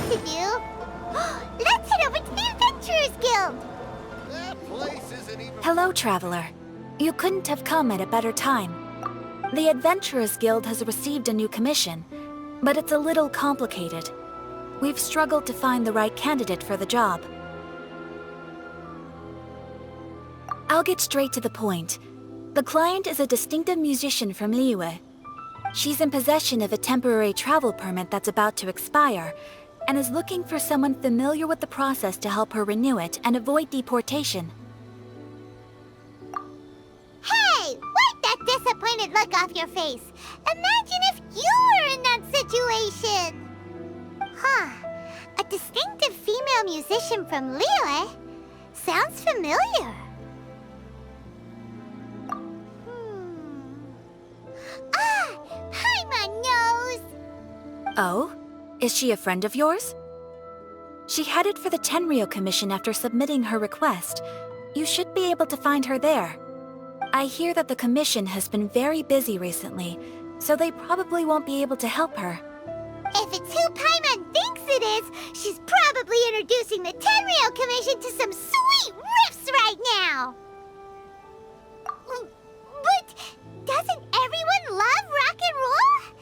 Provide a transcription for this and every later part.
to do. Let's head over to the Adventurers Guild. That place isn't even... Hello, traveler. You couldn't have come at a better time. The Adventurers Guild has received a new commission, but it's a little complicated. We've struggled to find the right candidate for the job. I'll get straight to the point. The client is a distinctive musician from Liyue. She's in possession of a temporary travel permit that's about to expire, and is looking for someone familiar with the process to help her renew it and avoid deportation. Hey, wipe that disappointed look off your face. Imagine if you were in that situation. Huh. A distinctive female musician from Liyue? Sounds familiar. Ah! Paimon knows! Oh? Is she a friend of yours? She headed for the Tenryou Commission after submitting her request. You should be able to find her there. I hear that the commission has been very busy recently, so they probably won't be able to help her. If it's who Paimon thinks it is, she's probably introducing the Tenryou Commission to some sweet riffs right now! But doesn't everyone love rock and roll?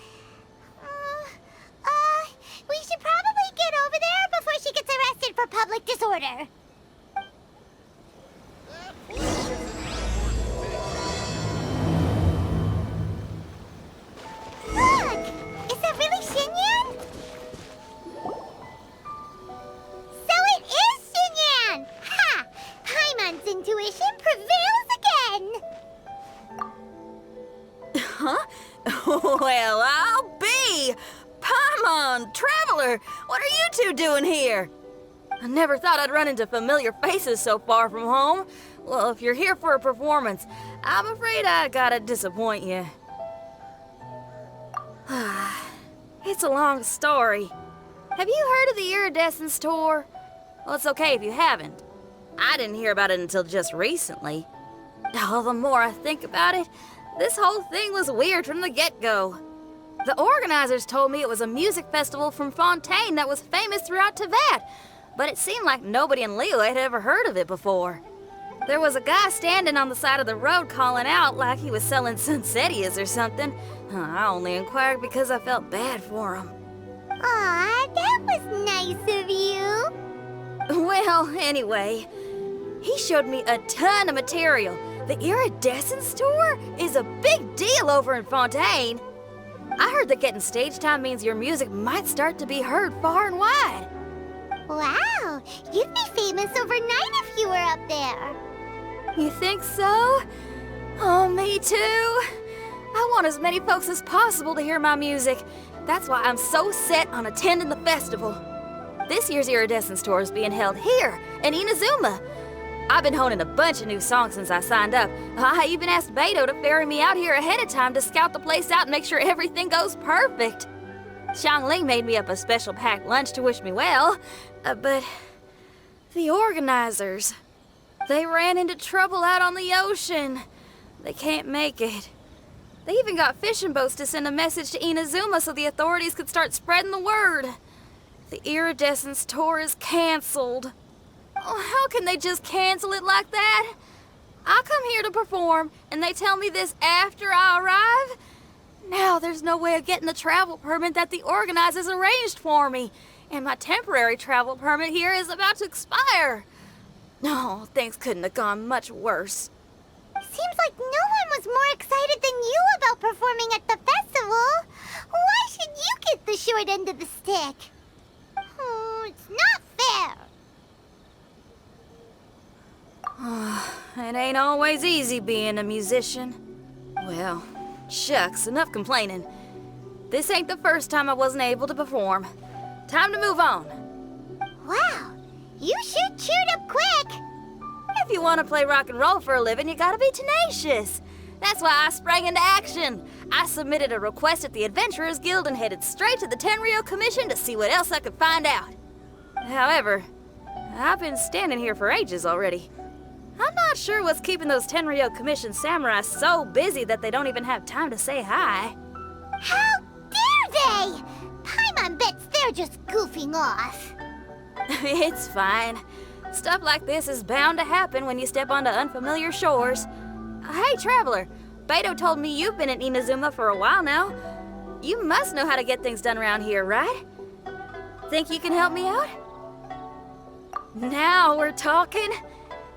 We should probably get over there before she gets arrested for public disorder. Look! Is that really Xinyan? So it is Xinyan! Ha! Paimon's intuition prevails again! Huh? Well, I'll be! Paimon, Traveler, what are you two doing here? I never thought I'd run into familiar faces so far from home. Well, if you're here for a performance, I'm afraid I gotta disappoint you. It's a long story. Have you heard of the Iridescence Tour? Well, it's okay if you haven't. I didn't hear about it until just recently. Oh, the more I think about it, this whole thing was weird from the get-go. The organizers told me it was a music festival from Fontaine that was famous throughout Teyvat, but it seemed like nobody in Liyue had ever heard of it before. There was a guy standing on the side of the road calling out like he was selling Sunsetias or something. I only inquired because I felt bad for him. Aw, that was nice of you. Well, anyway, he showed me a ton of material. The Iridescence Tour is a big deal over in Fontaine. I heard that getting stage time means your music might start to be heard far and wide. Wow, you'd be famous overnight if you were up there. You think so? Oh, me too. I want as many folks as possible to hear my music. That's why I'm so set on attending the festival. This year's Iridescence Tour is being held here in Inazuma. I've been honing a bunch of new songs since I signed up. I even asked Beto to ferry me out here ahead of time to scout the place out and make sure everything goes perfect. Xiangling made me up a special packed lunch to wish me well, but the organizers, they ran into trouble out on the ocean. They can't make it. They even got fishing boats to send a message to Inazuma so the authorities could start spreading the word. The Iridescence Tour is canceled. Oh, how can they just cancel it like that? I come here to perform, and they tell me this after I arrive? Now there's no way of getting the travel permit that the organizers arranged for me, and my temporary travel permit here is about to expire. No, things couldn't have gone much worse. Seems like no one was more excited than you about performing at the festival. Why should you get the short end of the stick? It's not fair. It ain't always easy being a musician. Well, shucks, enough complaining. This ain't the first time I wasn't able to perform. Time to move on. Wow, you sure cheered up quick. If you want to play rock and roll for a living, you gotta be tenacious. That's why I sprang into action. I submitted a request at the Adventurers Guild and headed straight to the Tenryou Commission to see what else I could find out. However, I've been standing here for ages already. I'm not sure what's keeping those Tenryou Commission samurai so busy that they don't even have time to say hi. How dare they! Paimon bets they're just goofing off. It's fine. Stuff like this is bound to happen when you step onto unfamiliar shores. Hey, Traveler. Beto told me you've been at Inazuma for a while now. You must know how to get things done around here, right? Think you can help me out? Now we're talking.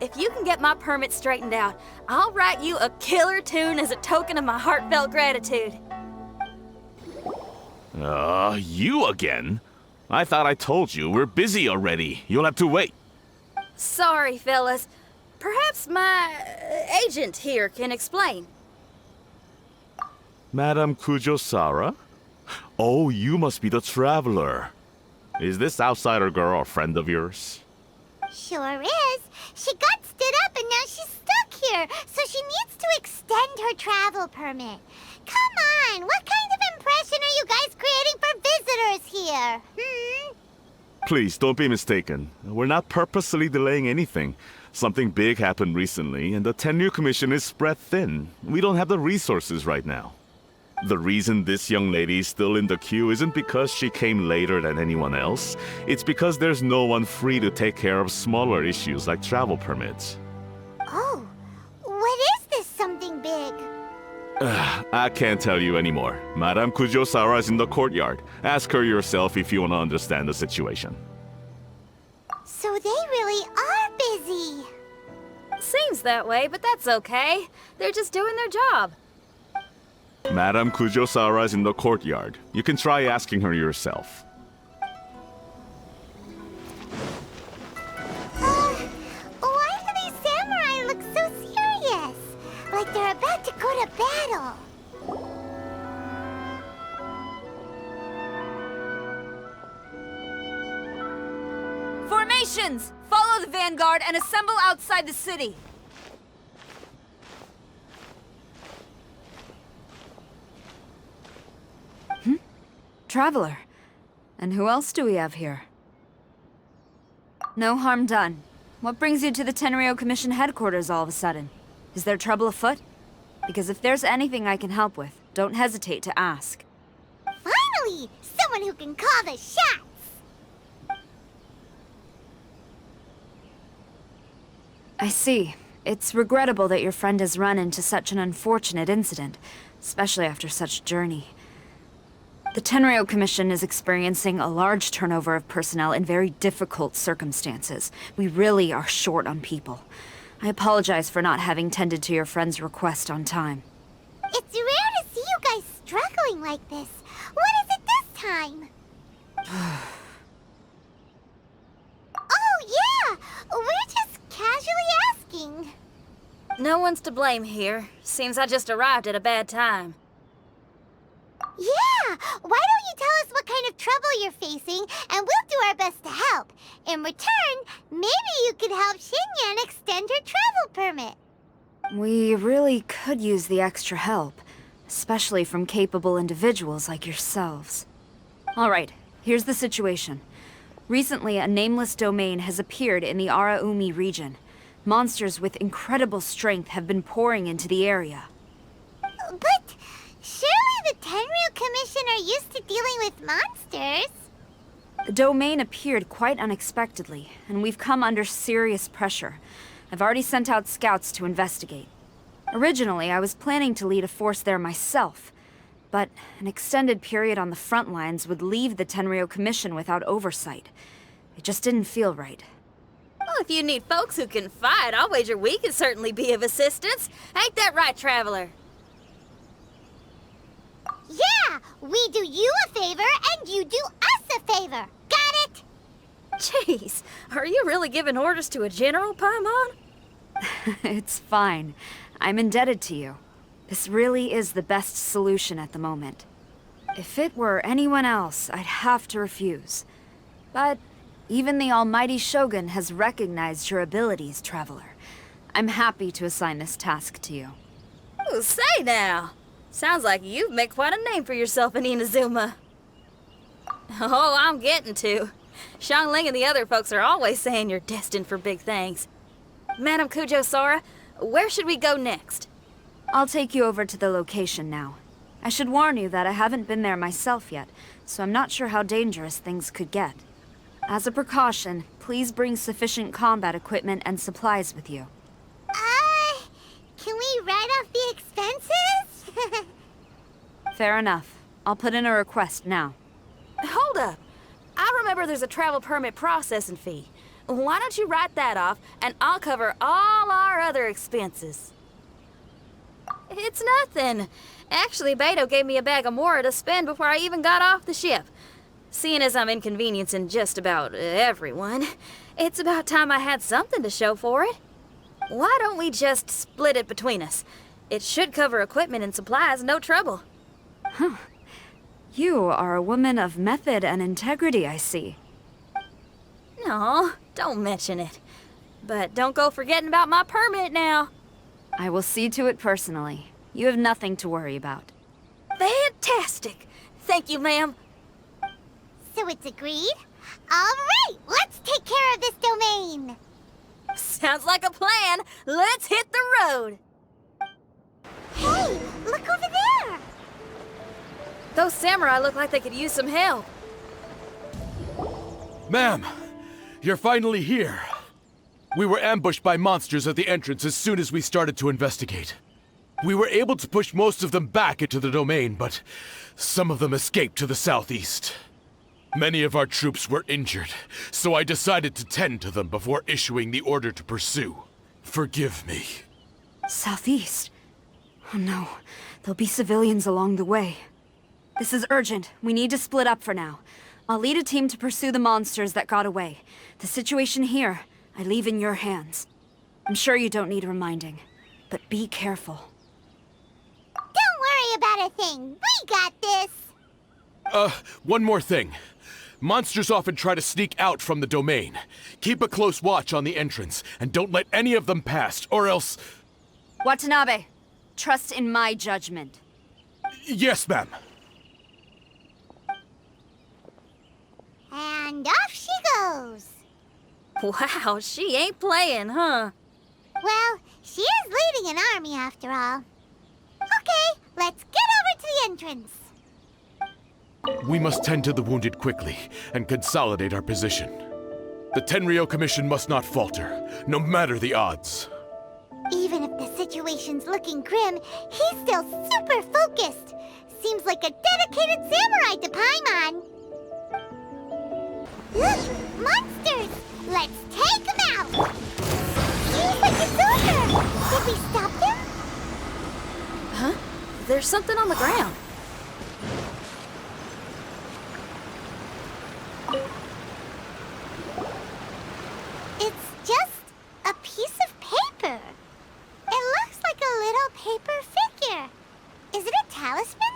If you can get my permit straightened out, I'll write you a killer tune as a token of my heartfelt gratitude. You again? I thought I told you, we're busy already. You'll have to wait. Sorry, fellas. Perhaps my agent here can explain. Madame Kujosara? Oh, you must be the traveler. Is this outsider girl a friend of yours? Sure is. She got stood up and now she's stuck here, so she needs to extend her travel permit. Come on, what kind of impression are you guys creating for visitors here? Please, don't be mistaken. We're not purposely delaying anything. Something big happened recently, and the Tenryu Commission is spread thin. We don't have the resources right now. The reason this young lady is still in the queue isn't because she came later than anyone else. It's because there's no one free to take care of smaller issues like travel permits. Oh, what is this something big? I can't tell you anymore. Madame Kujosara is in the courtyard. Ask her yourself if you want to understand the situation. So they really are busy. Seems that way, but that's okay. They're just doing their job. Madame Kujosara is in the courtyard. You can try asking her yourself. Why do these samurai look so serious? Like they're about to go to battle. Formations! Follow the vanguard and assemble outside the city. Traveler. And who else do we have here? No harm done. What brings you to the Tenryu Commission headquarters all of a sudden? Is there trouble afoot? Because if there's anything I can help with, don't hesitate to ask. Finally! Someone who can call the shots! I see. It's regrettable that your friend has run into such an unfortunate incident, especially after such a journey. The Tenryu Commission is experiencing a large turnover of personnel in very difficult circumstances. We really are short on people. I apologize for not having tended to your friend's request on time. It's rare to see you guys struggling like this. What is it this time? Oh, yeah! We're just casually asking. No one's to blame here. Seems I just arrived at a bad time. Yeah! Why don't you tell us what kind of trouble you're facing, and we'll do our best to help. In return, maybe you could help Xinyan extend her travel permit. We really could use the extra help, especially from capable individuals like yourselves. All right, here's the situation. Recently, a nameless domain has appeared in the Araumi region. Monsters with incredible strength have been pouring into the area. But surely the Tenryu Commission are used to dealing with monsters. The domain appeared quite unexpectedly, and we've come under serious pressure. I've already sent out scouts to investigate. Originally, I was planning to lead a force there myself, but an extended period on the front lines would leave the Tenryu Commission without oversight. It just didn't feel right. Well, if you need folks who can fight, I'll wager we can certainly be of assistance. Ain't that right, Traveler? Yeah! We do you a favor, and you do us a favor. Got it? Jeez, are you really giving orders to a general, Paimon? It's fine. I'm indebted to you. This really is the best solution at the moment. If it were anyone else, I'd have to refuse. But even the almighty Shogun has recognized your abilities, Traveler. I'm happy to assign this task to you. Oh, say now. Sounds like you've made quite a name for yourself in Inazuma. Oh, I'm getting to. Xiangling and the other folks are always saying you're destined for big things. Madam Kujosara, where should we go next? I'll take you over to the location now. I should warn you that I haven't been there myself yet, so I'm not sure how dangerous things could get. As a precaution, please bring sufficient combat equipment and supplies with you. Can we write off the expenses? Fair enough. I'll put in a request now. Hold up. I remember there's a travel permit processing fee. Why don't you write that off, and I'll cover all our other expenses. It's nothing. Actually, Beto gave me a bag of Mora to spend before I even got off the ship. Seeing as I'm inconveniencing just about everyone, it's about time I had something to show for it. Why don't we just split it between us? It should cover equipment and supplies, no trouble. You are a woman of method and integrity, I see. No, don't mention it. But don't go forgetting about my permit now. I will see to it personally. You have nothing to worry about. Fantastic! Thank you, ma'am. So it's agreed? Alright, let's take care of this domain! Sounds like a plan. Let's hit the road. Hey, look over there! Those samurai look like they could use some help. Ma'am, you're finally here. We were ambushed by monsters at the entrance as soon as we started to investigate. We were able to push most of them back into the domain, but some of them escaped to the southeast. Many of our troops were injured, so I decided to tend to them before issuing the order to pursue. Forgive me. Southeast? Oh no, there'll be civilians along the way. This is urgent. We need to split up for now. I'll lead a team to pursue the monsters that got away. The situation here, I leave in your hands. I'm sure you don't need reminding, but be careful. Don't worry about a thing. We got this. One more thing. Monsters often try to sneak out from the domain. Keep a close watch on the entrance, and don't let any of them pass, or else... Watanabe, trust in my judgment. Yes, ma'am. And off she goes. Wow, she ain't playing, huh? Well, she is leading an army after all. Okay, let's get over to the entrance. We must tend to the wounded quickly and consolidate our position. The Tenryou Commission must not falter, no matter the odds. Even if the situation's looking grim, he's still super focused. Seems like a dedicated samurai to Paimon. Look, monsters! Let's take them out! Seems like it's over! Did we stop them? Huh? There's something on the ground. It's just a piece of paper. It looks like a little paper figure. Is it a talisman?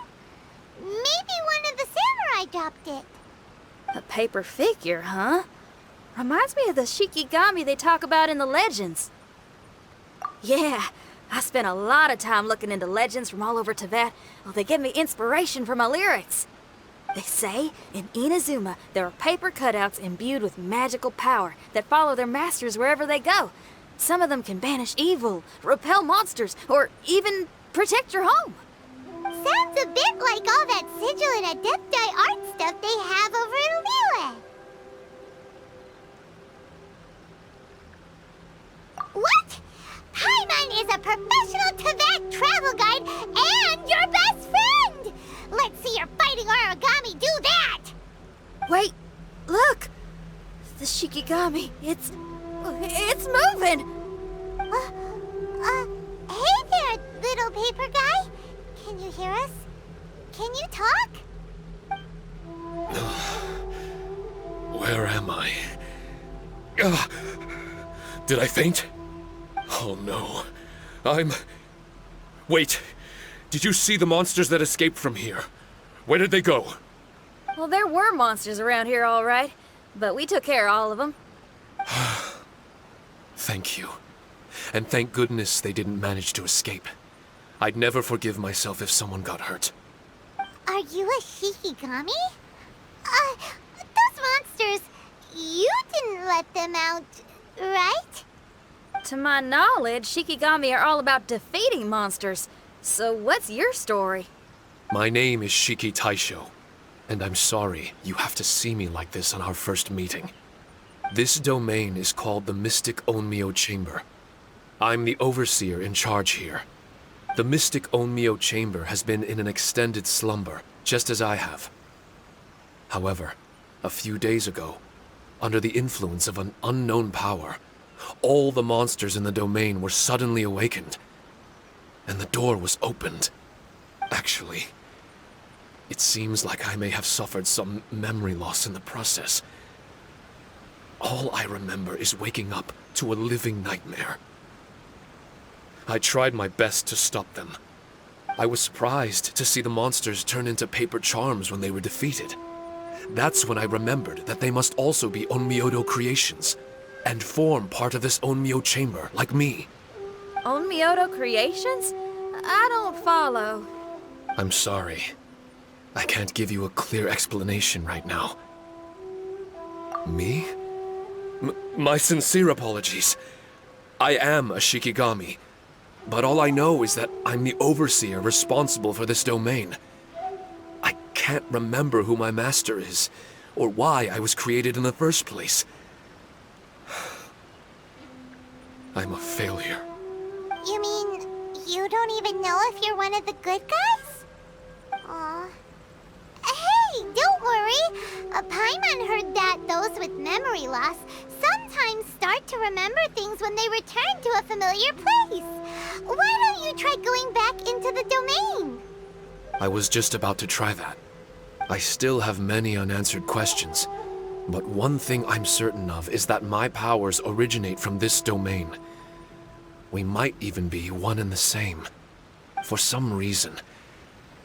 Maybe one of the samurai dropped it. A paper figure, huh? Reminds me of the Shikigami they talk about in the legends. Yeah, I spent a lot of time looking into legends from all over Tibet. Well, they give me inspiration for my lyrics. They say in Inazuma there are paper cutouts imbued with magical power that follow their masters wherever they go. Some of them can banish evil, repel monsters, or even protect your home. Sounds a bit like all that sigil and adepti art stuff they have over in Liyue. What? Paimon is a professional Tibet travel guide and your best friend! Let's see your fighting origami do that! Wait, look! The Shikigami, it's moving! Hey there, little paper guy. Can you hear us? Can you talk? Where am I? Did I faint? Oh no. Wait. Did you see the monsters that escaped from here? Where did they go? Well, there were monsters around here, all right. But we took care of all of them. Thank you. And thank goodness they didn't manage to escape. I'd never forgive myself if someone got hurt. Are you a Shikigami? Those monsters, you didn't let them out, right? To my knowledge, Shikigami are all about defeating monsters. So what's your story? My name is Shiki Taisho, and I'm sorry you have to see me like this on our first meeting. This domain is called the Mystic Onmyo Chamber. I'm the overseer in charge here. The Mystic Onmyo Chamber has been in an extended slumber, just as I have. However, a few days ago, under the influence of an unknown power, all the monsters in the domain were suddenly awakened, and the door was opened. Actually, it seems like I may have suffered some memory loss in the process. All I remember is waking up to a living nightmare. I tried my best to stop them. I was surprised to see the monsters turn into paper charms when they were defeated. That's when I remembered that they must also be Onmyodo creations, and form part of this Onmyo chamber, like me. Onmyodo creations? I don't follow. I'm sorry. I can't give you a clear explanation right now. Me? My sincere apologies. I am a Shikigami, but all I know is that I'm the overseer responsible for this domain. I can't remember who my master is, or why I was created in the first place. I'm a failure. You mean you don't even know if you're one of the good guys? Aw. Hey, don't worry. Paimon heard that those with memory loss sometimes start to remember things when they return to a familiar place. Why don't you try going back into the domain? I was just about to try that. I still have many unanswered questions, but one thing I'm certain of is that my powers originate from this domain. We might even be one and the same. For some reason,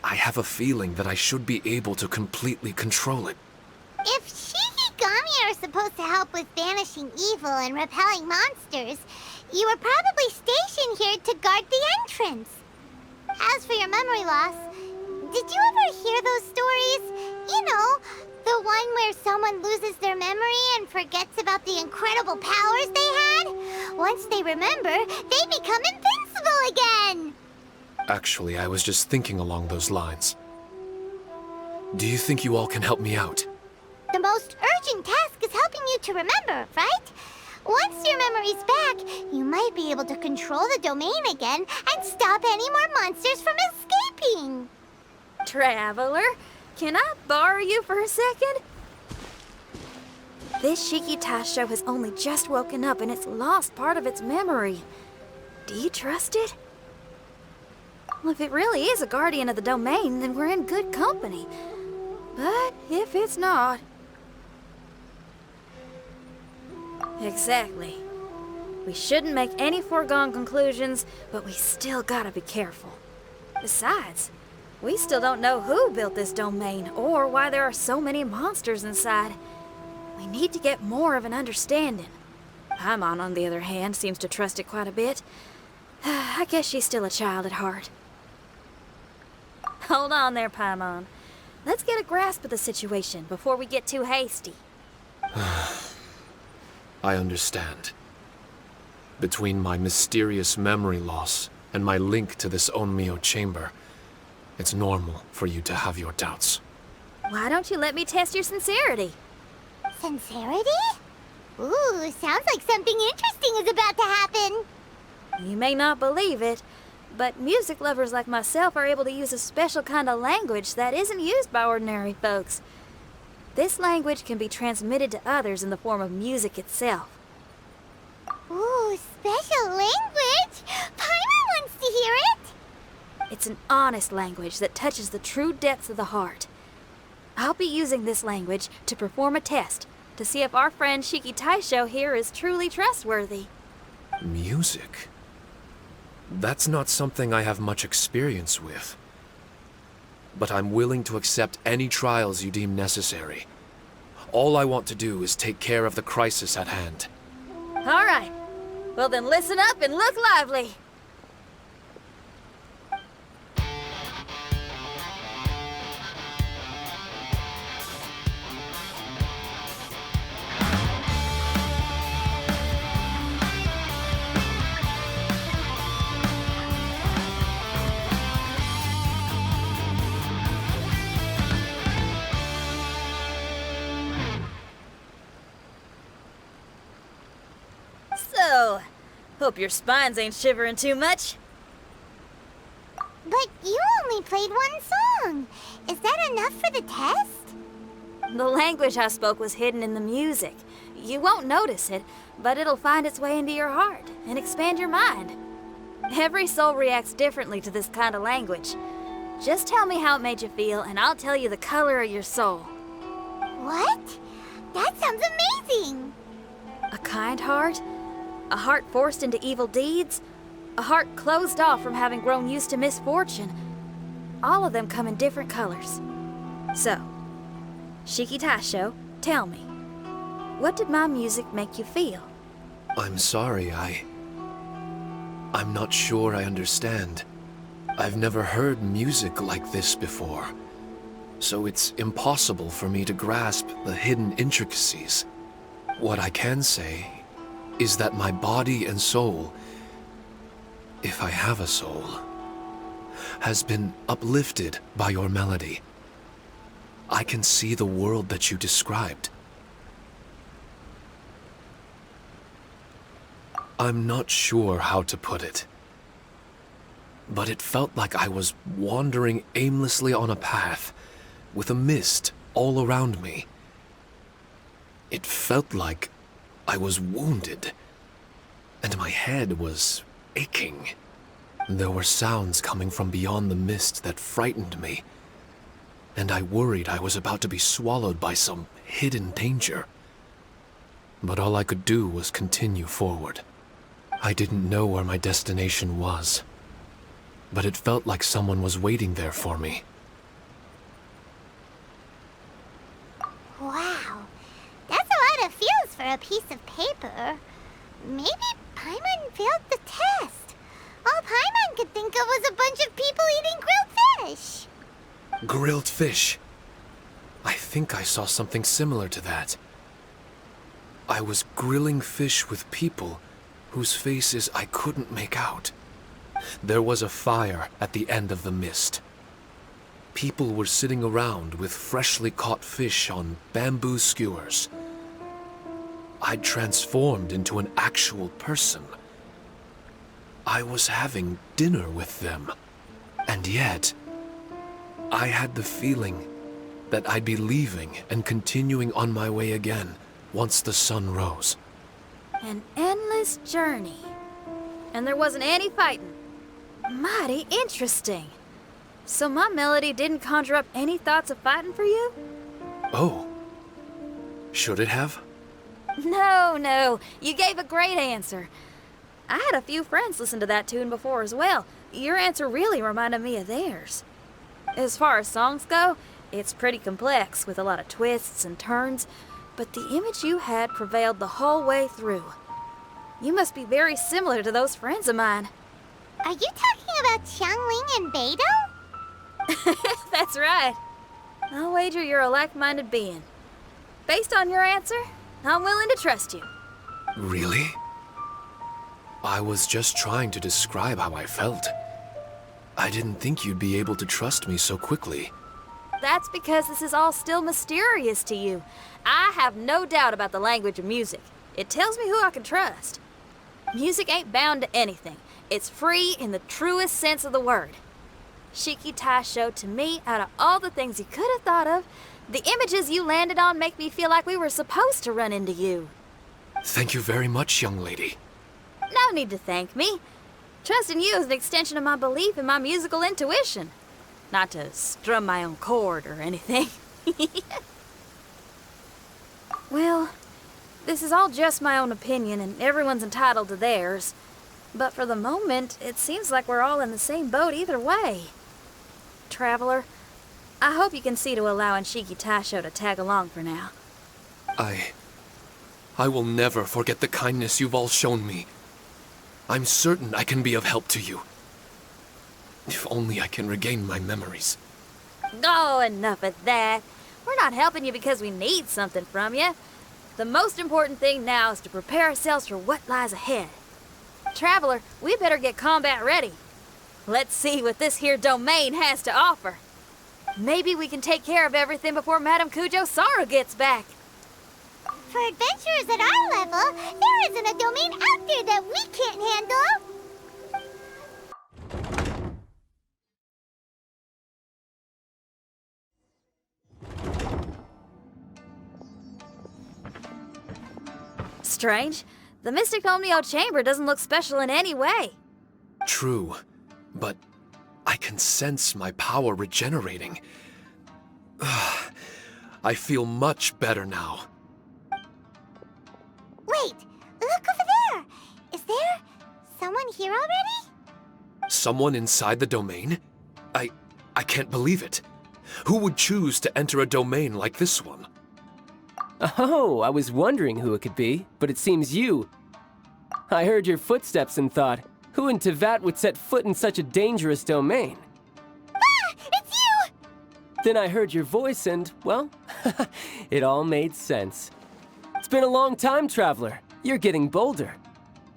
I have a feeling that I should be able to completely control it. If Shikigami are supposed to help with banishing evil and repelling monsters, you were probably stationed here to guard the entrance. As for your memory loss, did you ever hear those stories? You know, the one where someone loses their memory and forgets about the incredible powers they had? Once they remember, they become invincible again! Actually, I was just thinking along those lines. Do you think you all can help me out? The most urgent task is helping you to remember, right? Once your memory's back, you might be able to control the domain again and stop any more monsters from escaping. Traveler, can I borrow you for a second? This Shiki Taisho has only just woken up and it's lost part of its memory. Do you trust it? Well, if it really is a guardian of the domain, then we're in good company. But if it's not... Exactly. We shouldn't make any foregone conclusions, but we still gotta be careful. Besides, we still don't know who built this domain or why there are so many monsters inside. We need to get more of an understanding. Paimon, on the other hand, seems to trust it quite a bit. I guess she's still a child at heart. Hold on there, Paimon. Let's get a grasp of the situation before we get too hasty. I understand. Between my mysterious memory loss and my link to this Onmyo chamber, it's normal for you to have your doubts. Why don't you let me test your sincerity? Sincerity? Ooh, sounds like something interesting is about to happen. You may not believe it, but music lovers like myself are able to use a special kind of language that isn't used by ordinary folks. This language can be transmitted to others in the form of music itself. Ooh, special language? Paimon wants to hear it. It's an honest language that touches the true depths of the heart. I'll be using this language to perform a test to see if our friend Shiki Taisho here is truly trustworthy. Music? That's not something I have much experience with. But I'm willing to accept any trials you deem necessary. All I want to do is take care of the crisis at hand. All right. Well then listen up and look lively. Hope your spines ain't shivering too much. But you only played one song. Is that enough for the test? The language I spoke was hidden in the music. You won't notice it, but it'll find its way into your heart and expand your mind. Every soul reacts differently to this kind of language. Just tell me how it made you feel, and I'll tell you the color of your soul. What? That sounds amazing! A kind heart? A heart forced into evil deeds? A heart closed off from having grown used to misfortune? All of them come in different colors. So, Shiki Taisho, tell me, what did my music make you feel? I'm sorry, I'm not sure I understand. I've never heard music like this before, so it's impossible for me to grasp the hidden intricacies. What I can say is that my body and soul, if I have a soul, has been uplifted by your melody. I can see the world that you described. I'm not sure how to put it, but it felt like I was wandering aimlessly on a path with a mist all around me. It felt like I was wounded, and my head was aching. There were sounds coming from beyond the mist that frightened me, and I worried I was about to be swallowed by some hidden danger. But all I could do was continue forward. I didn't know where my destination was, but it felt like someone was waiting there for me. Wow, that's a lot of feels for a piece of paper. Maybe Paimon failed the test. All Paimon could think of was a bunch of people eating grilled fish. Grilled fish. I think I saw something similar to that. I was grilling fish with people whose faces I couldn't make out. There was a fire at the end of the mist. People were sitting around with freshly caught fish on bamboo skewers. I'd transformed into an actual person. I was having dinner with them. And yet, I had the feeling that I'd be leaving and continuing on my way again once the sun rose. An endless journey. And there wasn't any fighting. Mighty interesting. So my melody didn't conjure up any thoughts of fighting for you? Oh. Should it have? No. You gave a great answer. I had a few friends listen to that tune before as well. Your answer really reminded me of theirs. As far as songs go, it's pretty complex with a lot of twists and turns, but the image you had prevailed the whole way through. You must be very similar to those friends of mine. Are you talking about Xiangling and Beidou? That's right. I'll wager you're a like-minded being. Based on your answer, I'm willing to trust you. Really? I was just trying to describe how I felt. I didn't think you'd be able to trust me so quickly. That's because this is all still mysterious to you. I have no doubt about the language of music. It tells me who I can trust. Music ain't bound to anything. It's free in the truest sense of the word. Shiki Taisho, to me, out of all the things you could have thought of, the images you landed on make me feel like we were supposed to run into you. Thank you very much, young lady. No need to thank me. Trusting you is an extension of my belief in my musical intuition. Not to strum my own chord or anything. Well, this is all just my own opinion, and everyone's entitled to theirs. But for the moment, it seems like we're all in the same boat either way. Traveler, I hope you can see to allowing Shiki Taisho to tag along for now. I will never forget the kindness you've all shown me. I'm certain I can be of help to you. If only I can regain my memories. Oh, enough of that. We're not helping you because we need something from you. The most important thing now is to prepare ourselves for what lies ahead. Traveler, we better get combat ready. Let's see what this here domain has to offer. Maybe we can take care of everything before Madame Kujo Saru gets back. For adventurers at our level, there isn't a domain out there that we can't handle. Strange. The Mystic Omnio Chamber doesn't look special in any way. True, but I can sense my power regenerating. I feel much better now. Wait, look over there. Is there someone here already? Someone inside the domain? I can't believe it. Who would choose to enter a domain like this one? Oh, I was wondering who it could be, but it seems you. I heard your footsteps and thought, who in Tevat would set foot in such a dangerous domain? Ah, it's you! Then I heard your voice and, well, it all made sense. It's been a long time, Traveler. You're getting bolder.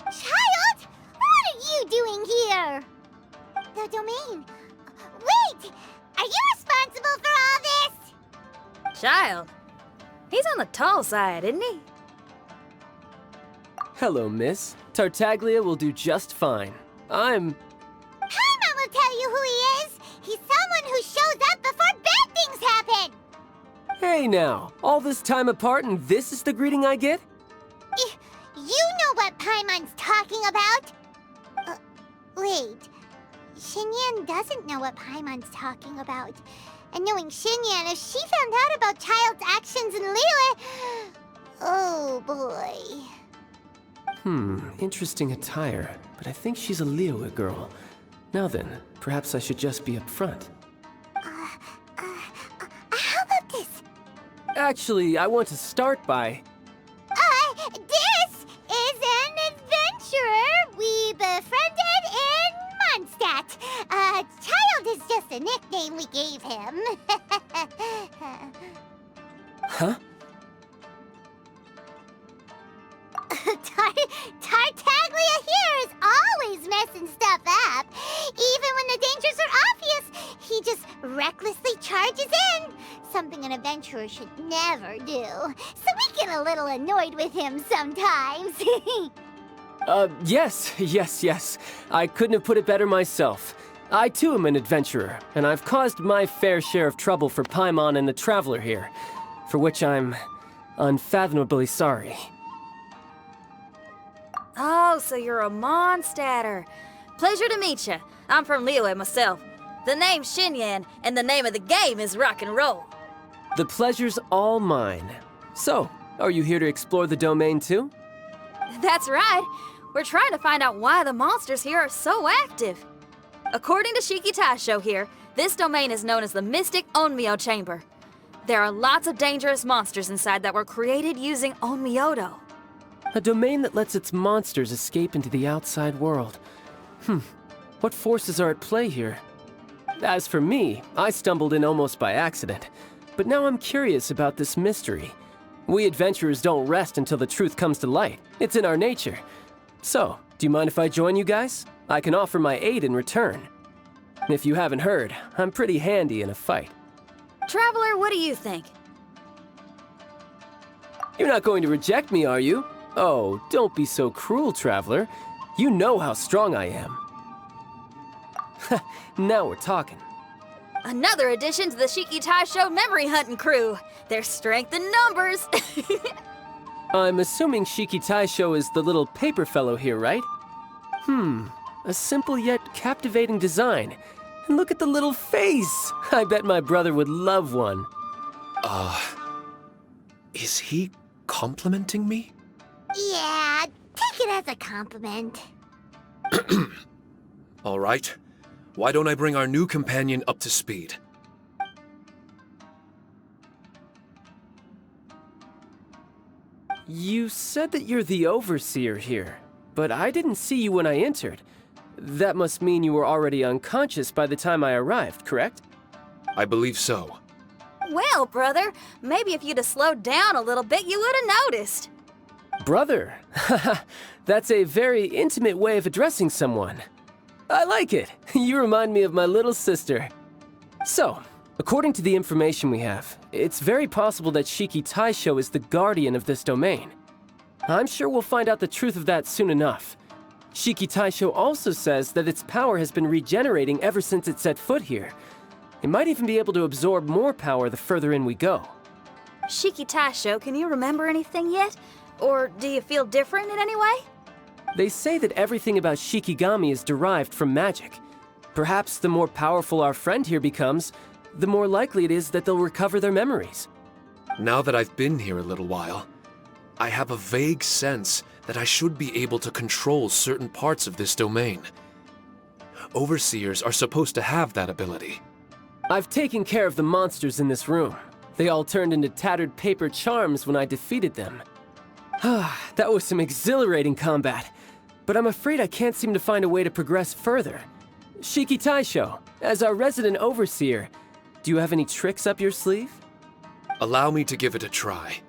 Child, what are you doing here? The domain. Wait, are you responsible for all this? Child. He's on the tall side, isn't he? Hello, miss. Tartaglia will do just fine. Paimon will tell you who he is. He's someone who shows up before bad things happen. Hey now, all this time apart and this is the greeting I get? You know what Paimon's talking about. Wait. Xinyan doesn't know what Paimon's talking about. And knowing Xinyan, if she found out about Child's actions in Liyue... Oh, boy. Interesting attire, but I think she's a Liyue girl. Now then, perhaps I should just be upfront. How about this? Actually, I want to start by... This is an adventurer we befriended in Mondstadt. Child is just a nickname we gave him. Huh? Tartaglia here is always messing stuff up. Even when the dangers are obvious, he just recklessly charges in. Something an adventurer should never do. So we get a little annoyed with him sometimes. Yes. I couldn't have put it better myself. I too am an adventurer, and I've caused my fair share of trouble for Paimon and the Traveler here, for which I'm unfathomably sorry. Oh, so you're a Mondstadter. Pleasure to meet you. I'm from Liyue myself. The name's Xinyan, and the name of the game is rock and roll. The pleasure's all mine. So, are you here to explore the domain too? That's right. We're trying to find out why the monsters here are so active. According to Shiki Taisho here, this domain is known as the Mystic Onmyo Chamber. There are lots of dangerous monsters inside that were created using Onmyodo. A domain that lets its monsters escape into the outside world. What forces are at play here? As for me, I stumbled in almost by accident. But now I'm curious about this mystery. We adventurers don't rest until the truth comes to light. It's in our nature. So, do you mind if I join you guys? I can offer my aid in return. If you haven't heard, I'm pretty handy in a fight. Traveler, what do you think? You're not going to reject me, are you? Oh, don't be so cruel, Traveler. You know how strong I am. Now we're talking. Another addition to the Shiki Taisho memory hunting crew. There's strength in numbers. I'm assuming Shiki Taisho is the little paper fellow here, right? A simple yet captivating design. And look at the little face! I bet my brother would love one. Is he complimenting me? Yeah, take it as a compliment. All right. Why don't I bring our new companion up to speed? You said that you're the overseer here, but I didn't see you when I entered. That must mean you were already unconscious by the time I arrived, correct? I believe so. Well, brother, maybe if you'd have slowed down a little bit, you would have noticed. Brother? That's a very intimate way of addressing someone. I like it. You remind me of my little sister. So, According to the information we have, it's very possible that Shiki Taisho is the guardian of this domain. I'm sure we'll find out the truth of that soon enough. Shiki Taisho also says that its power has been regenerating ever since it set foot here. It might even be able to absorb more power the further in we go. Shiki Taisho, can you remember anything yet? Or do you feel different in any way? They say that everything about Shikigami is derived from magic. Perhaps the more powerful our friend here becomes, the more likely it is that they'll recover their memories. Now that I've been here a little while, I have a vague sense that I should be able to control certain parts of this domain. Overseers are supposed to have that ability. I've taken care of the monsters in this room. They all turned into tattered paper charms when I defeated them. That was some exhilarating combat, but I'm afraid I can't seem to find a way to progress further. Shiki Taisho, as our resident overseer, do you have any tricks up your sleeve? Allow me to give it a try.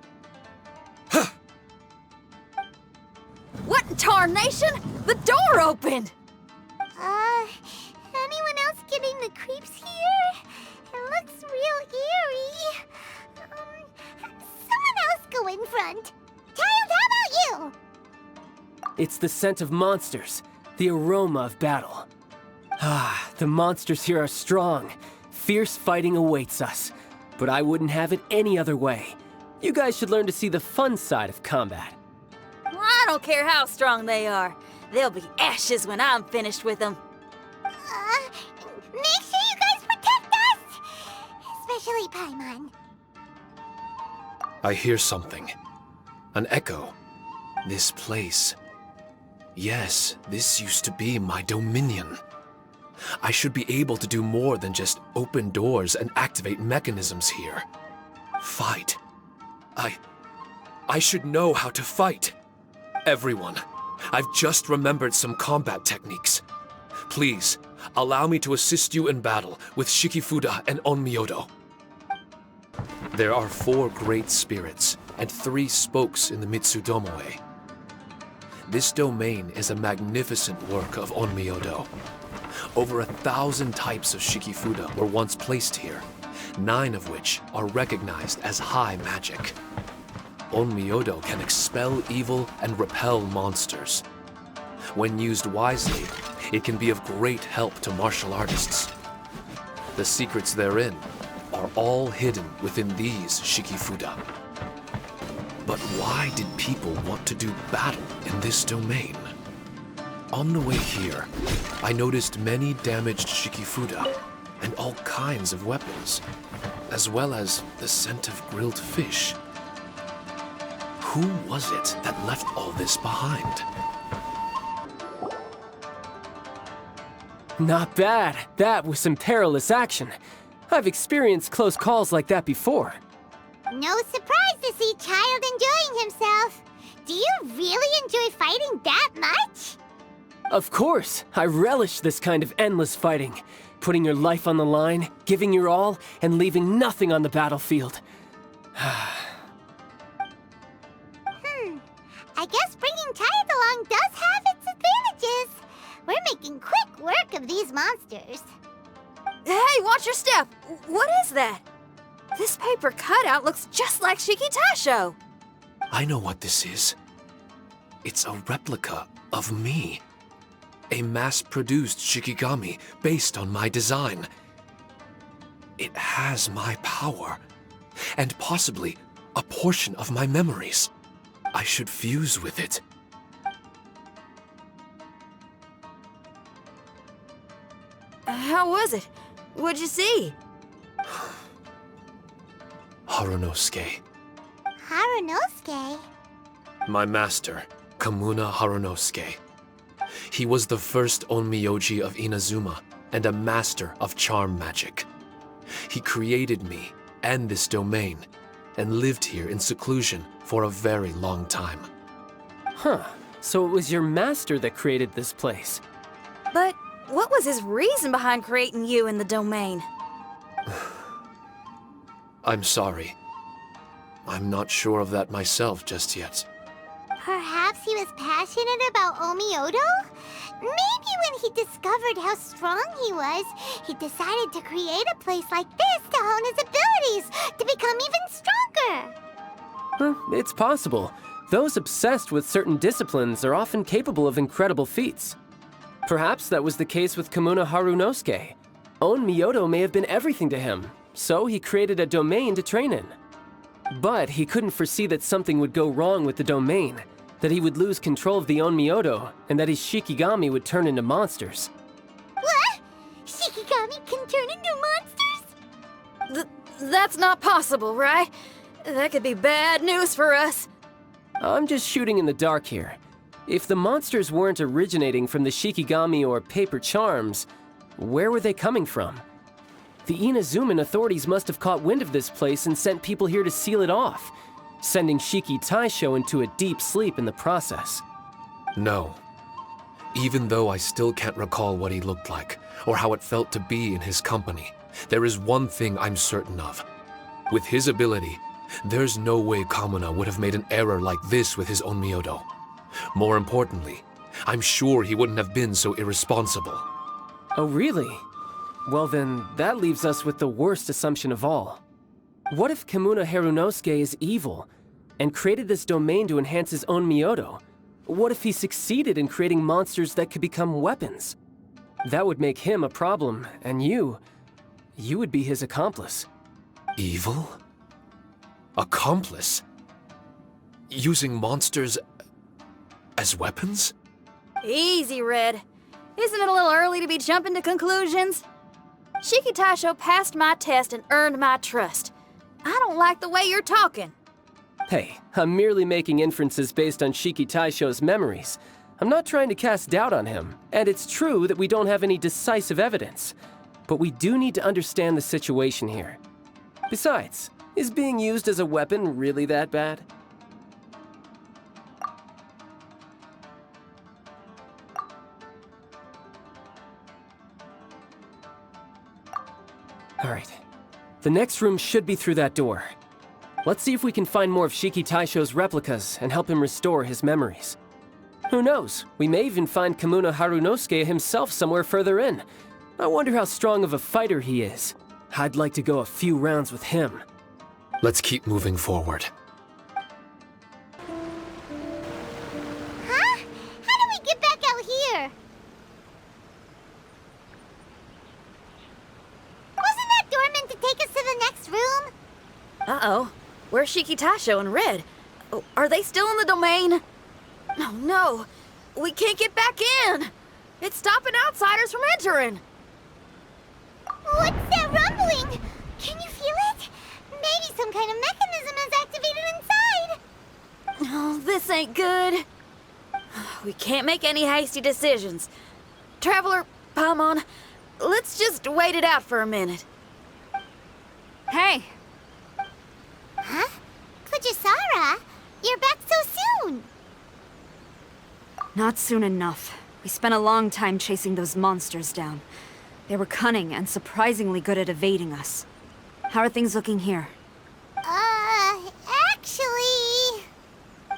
What in tarnation? The door opened! Anyone else getting the creeps here? It looks real eerie. Someone else go in front. Child, how about you? It's the scent of monsters, the aroma of battle. The monsters here are strong. Fierce fighting awaits us, but I wouldn't have it any other way. You guys should learn to see the fun side of combat. I don't care how strong they are. They'll be ashes when I'm finished with them. Make sure you guys protect us! Especially Paimon. I hear something. An echo. This place. Yes, this used to be my dominion. I should be able to do more than just open doors and activate mechanisms here. Fight. I should know how to fight. Everyone, I've just remembered some combat techniques. Please, allow me to assist you in battle with Shikifuda and Onmyodo. There are 4 great spirits and 3 spokes in the Mitsudomoe. This domain is a magnificent work of Onmyodo. Over 1,000 types of Shikifuda were once placed here, 9 of which are recognized as high magic. Onmyodo can expel evil and repel monsters. When used wisely, it can be of great help to martial artists. The secrets therein are all hidden within these Shikifuda. But why did people want to do battle in this domain? On the way here, I noticed many damaged Shikifuda and all kinds of weapons, as well as the scent of grilled fish. Who was it that left all this behind? Not bad. That was some perilous action. I've experienced close calls like that before. No surprise to see Child enjoying himself. Do you really enjoy fighting that much? Of course, I relish this kind of endless fighting. Putting your life on the line, giving your all, and leaving nothing on the battlefield. I guess bringing Child along does have its advantages. We're making quick work of these monsters. Hey, watch your step! What is that? This paper cutout looks just like Shiki Taisho. I know what this is. It's a replica of me. A mass-produced Shikigami based on my design. It has my power, and possibly a portion of my memories. I should fuse with it. How was it? What'd you see? Harunosuke. Harunosuke? My master, Kamuna Harunosuke. He was the first Onmyoji of Inazuma and a master of charm magic. He created me and this domain and lived here in seclusion for a very long time. Huh. So it was your master that created this place. But what was his reason behind creating you in the domain? I'm sorry. I'm not sure of that myself just yet. Perhaps he was passionate about Omiodo? Maybe when he discovered how strong he was, he decided to create a place like this to hone his abilities, to become even stronger. It's possible. Those obsessed with certain disciplines are often capable of incredible feats. Perhaps that was the case with Kamuna Harunosuke. Onmyodo may have been everything to him, so he created a domain to train in. But he couldn't foresee that something would go wrong with the domain, that he would lose control of the Onmyodo, and that his Shikigami would turn into monsters. What? Shikigami can turn into monsters? That's not possible, right? That could be bad news for us. I'm just shooting in the dark here. If the monsters weren't originating from the Shikigami or paper charms, where were they coming from? The Inazuman authorities must have caught wind of this place and sent people here to seal it off, sending Shiki Taisho into a deep sleep in the process. No. Even though I still can't recall what he looked like, or how it felt to be in his company, there is one thing I'm certain of. With his ability, there's no way Kamuna would have made an error like this with his Onmyodo. More importantly, I'm sure he wouldn't have been so irresponsible. Oh, really? Well then, that leaves us with the worst assumption of all. What if Kamuna Harunosuke is evil, and created this domain to enhance his own Myodo? What if he succeeded in creating monsters that could become weapons? That would make him a problem, and you would be his accomplice. Evil? Accomplice? Using monsters as weapons? Easy, Red. Isn't it a little early to be jumping to conclusions? Shiki Taisho passed my test and earned my trust. I don't like the way you're talking. Hey, I'm merely making inferences based on Shiki Taisho's memories. I'm not trying to cast doubt on him, and it's true that we don't have any decisive evidence. But we do need to understand the situation here. Besides, is being used as a weapon really that bad? Alright. The next room should be through that door. Let's see if we can find more of Shiki Taisho's replicas and help him restore his memories. Who knows? We may even find Kamuna Harunosuke himself somewhere further in. I wonder how strong of a fighter he is. I'd like to go a few rounds with him. Let's keep moving forward. Huh? How do we get back out here? Wasn't that door meant to take us to the next room? Uh-oh. Where's Shiki Taisho and Red? Oh, are they still in the domain? Oh, no. We can't get back in. It's stopping outsiders from entering. What's that rumbling? Can you feel it? Maybe some kind of mechanism is activated inside. Oh, this ain't good. We can't make any hasty decisions. Traveler, Paimon, let's just wait it out for a minute. Hey! Huh? Kujisara, you're back so soon. Not soon enough. We spent a long time chasing those monsters down. They were cunning and surprisingly good at evading us. How are things looking here? Actually...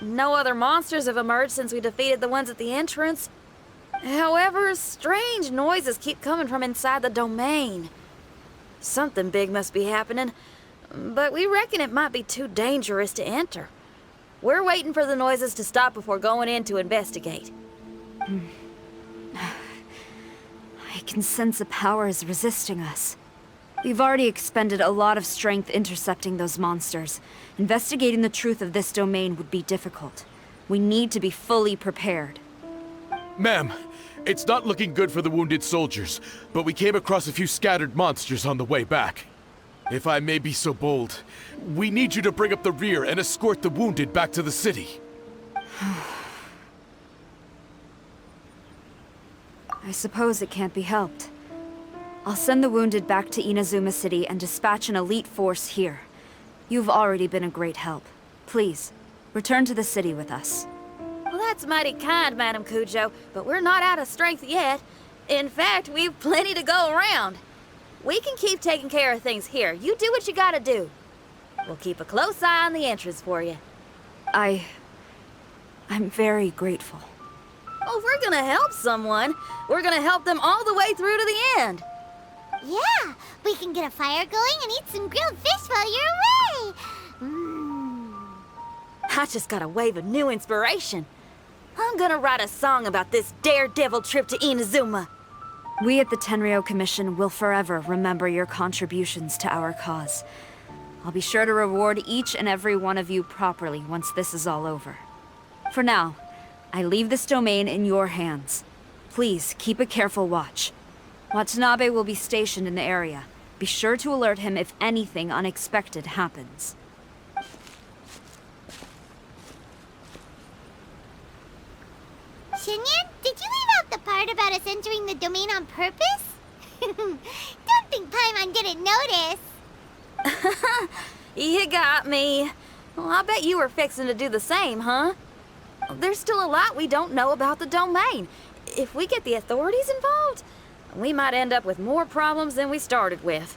No other monsters have emerged since we defeated the ones at the entrance. However, strange noises keep coming from inside the domain. Something big must be happening, but we reckon it might be too dangerous to enter. We're waiting for the noises to stop before going in to investigate. I can sense a power is resisting us. We've already expended a lot of strength intercepting those monsters. Investigating the truth of this domain would be difficult. We need to be fully prepared. Ma'am, it's not looking good for the wounded soldiers, but we came across a few scattered monsters on the way back. If I may be so bold, we need you to bring up the rear and escort the wounded back to the city. I suppose it can't be helped. I'll send the wounded back to Inazuma City and dispatch an elite force here. You've already been a great help. Please, return to the city with us. Well, that's mighty kind, Madam Kujo, but we're not out of strength yet. In fact, we've plenty to go around. We can keep taking care of things here. You do what you gotta do. We'll keep a close eye on the entrance for you. I'm very grateful. Well, if we're gonna help someone, we're gonna help them all the way through to the end. Yeah, we can get a fire going and eat some grilled fish while you're away. I just got a wave of new inspiration. I'm gonna write a song about this daredevil trip to Inazuma. We at the Tenryou Commission will forever remember your contributions to our cause. I'll be sure to reward each and every one of you properly once this is all over. For now, I leave this domain in your hands. Please keep a careful watch. Watanabe will be stationed in the area. Be sure to alert him if anything unexpected happens. Shinyan, did you leave out the part about us entering the domain on purpose? Don't think Paimon didn't notice. You got me. Well, I bet you were fixing to do the same, huh? There's still a lot we don't know about the domain. If we get the authorities involved, we might end up with more problems than we started with.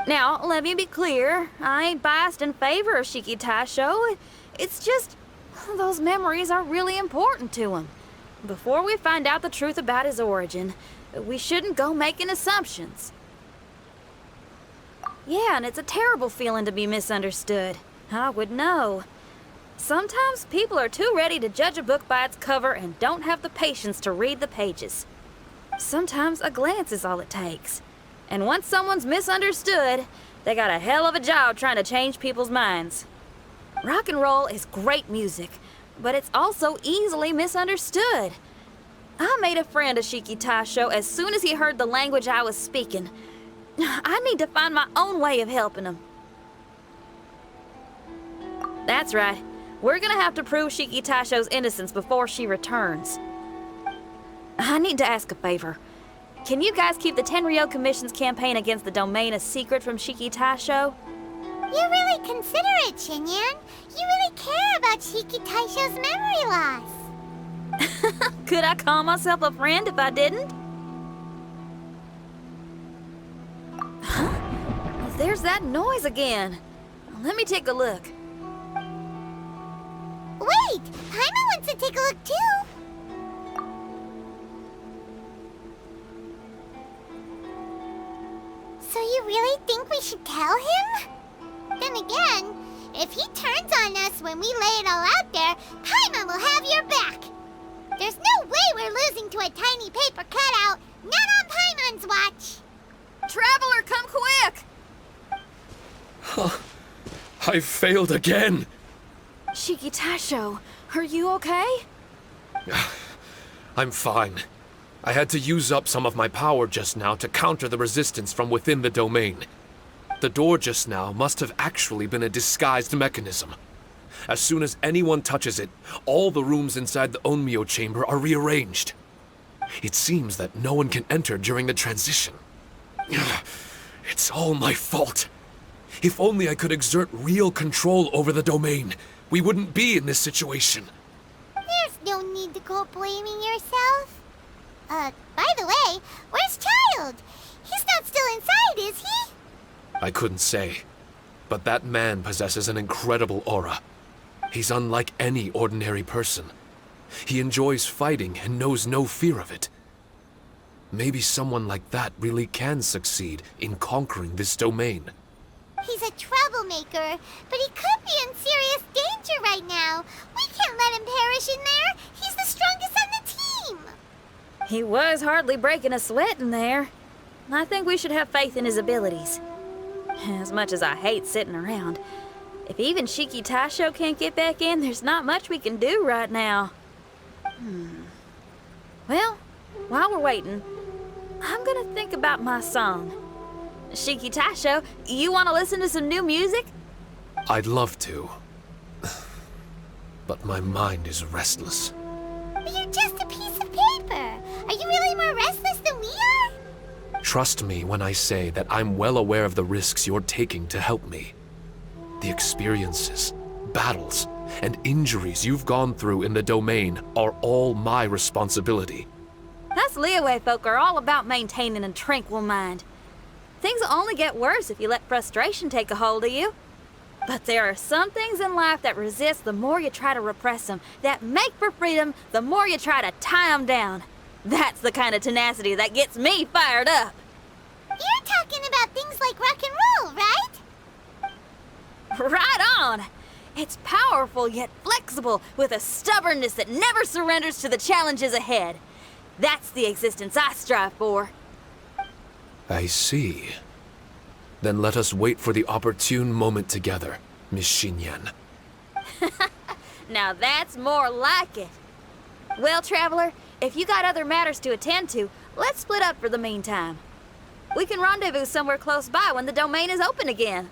Now, let me be clear. I ain't biased in favor of Shiki Taisho. It's just, those memories are really important to him. Before we find out the truth about his origin, we shouldn't go making assumptions. Yeah, and it's a terrible feeling to be misunderstood. I would know. Sometimes people are too ready to judge a book by its cover and don't have the patience to read the pages. Sometimes a glance is all it takes. And once someone's misunderstood, they got a hell of a job trying to change people's minds. Rock and roll is great music, but it's also easily misunderstood. I made a friend of Shiki Taisho as soon as he heard the language I was speaking. I need to find my own way of helping him. That's right. We're gonna have to prove Shiki Taisho's innocence before she returns. I need to ask a favor. Can you guys keep the Tenryou Commission's campaign against the domain a secret from Shiki Taisho? You're really considerate, Shinyan. You really care about Shiki Taisho's memory loss. Could I call myself a friend if I didn't? Huh? There's that noise again. Let me take a look. Wait! Paimon wants to take a look too! So you really think we should tell him? Then again, if he turns on us when we lay it all out there, Paimon will have your back! There's no way we're losing to a tiny paper cutout, not on Paimon's watch! Traveler, come quick! I failed again! Shiki Taisho, are you okay? I'm fine. I had to use up some of my power just now to counter the resistance from within the domain. The door just now must have actually been a disguised mechanism. As soon as anyone touches it, all the rooms inside the Onmyo chamber are rearranged. It seems that no one can enter during the transition. It's all my fault. If only I could exert real control over the domain, we wouldn't be in this situation. There's no need to go blaming yourself. By the way, where's Child? He's not still inside, is he? I couldn't say, but that man possesses an incredible aura. He's unlike any ordinary person. He enjoys fighting and knows no fear of it. Maybe someone like that really can succeed in conquering this domain. He's a troublemaker, but he could be in serious danger right now. We can't let him perish in there. He's the strongest on the team. He was hardly breaking a sweat in there. I think we should have faith in his abilities. As much as I hate sitting around, if even Shiki Taisho can't get back in, there's not much we can do right now. Well, while we're waiting, I'm gonna think about my song. Shiki Taisho, you want to listen to some new music? I'd love to. But my mind is restless. But you're just a piece of paper. Are you really more restless than we are? Trust me when I say that I'm well aware of the risks you're taking to help me. The experiences, battles, and injuries you've gone through in the domain are all my responsibility. Us Liyue folk are all about maintaining a tranquil mind. Things will only get worse if you let frustration take a hold of you. But there are some things in life that resist the more you try to repress them, that make for freedom the more you try to tie them down. That's the kind of tenacity that gets me fired up. You're talking about things like rock and roll, right? Right on! It's powerful yet flexible, with a stubbornness that never surrenders to the challenges ahead. That's the existence I strive for. I see. Then let us wait for the opportune moment together, Miss Xinyan. Now that's more like it. Well, Traveler, if you got other matters to attend to, let's split up for the meantime. We can rendezvous somewhere close by when the domain is open again.